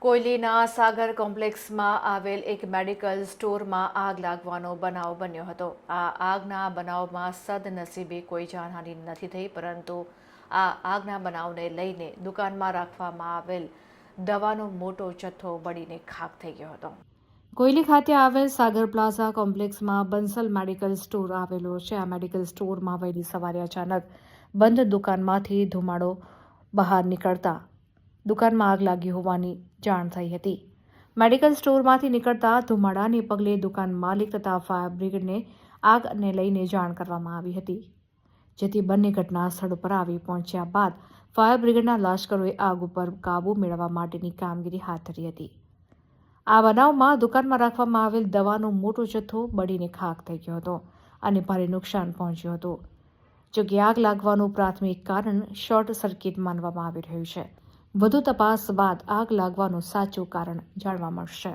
કોયલીના સાગર કોમ્પ્લેક્સમાં આવેલ એક મેડિકલ સ્ટોરમાં આગ લાગવાનો બનાવ બન્યો હતો. આ આગના બનાવમાં સદનસીબે કોઈ જાનહાનિ નથી થઈ, પરંતુ આ આગના બનાવને લઈને દુકાનમાં રાખવામાં આવેલ દવાનો મોટો જથ્થો બળીને ખાખ થઈ ગયો હતો. કોયલી ખાતે આવેલ સાગર પ્લાઝા કોમ્પ્લેક્સમાં બંસલ મેડિકલ સ્ટોર આવેલો છે. આ મેડિકલ સ્ટોરમાં વહેલી સવારે અચાનક બંધ દુકાનમાંથી ધુમાડો બહાર નીકળતા દુકાનમાં આગ લાગી હોવાની જાણ થઈ હતી. મેડિકલ સ્ટોરમાંથી નીકળતા ધુમાડાને પગલે દુકાન માલિક તથા ફાયર બ્રિગેડને આગને લઈને જાણ કરવામાં આવી હતી, જેથી બંને ઘટના સ્થળ પર આવી પહોંચ્યા બાદ ફાયર બ્રિગેડના લશ્કરોએ આગ ઉપર કાબૂ મેળવવા માટેની કામગીરી હાથ ધરી હતી. આ બનાવમાં દુકાનમાં રાખવામાં આવેલ દવાનો મોટો જથ્થો બળીને ખાખ થઈ ગયો હતો અને ભારે નુકસાન પહોંચ્યું હતું. જોકે આગ લાગવાનું પ્રાથમિક કારણ શોર્ટ સર્કિટ માનવામાં આવી રહ્યું છે. વધુ તપાસ બાદ આગ લાગવાનું સાચું કારણ જાણવા મળશે.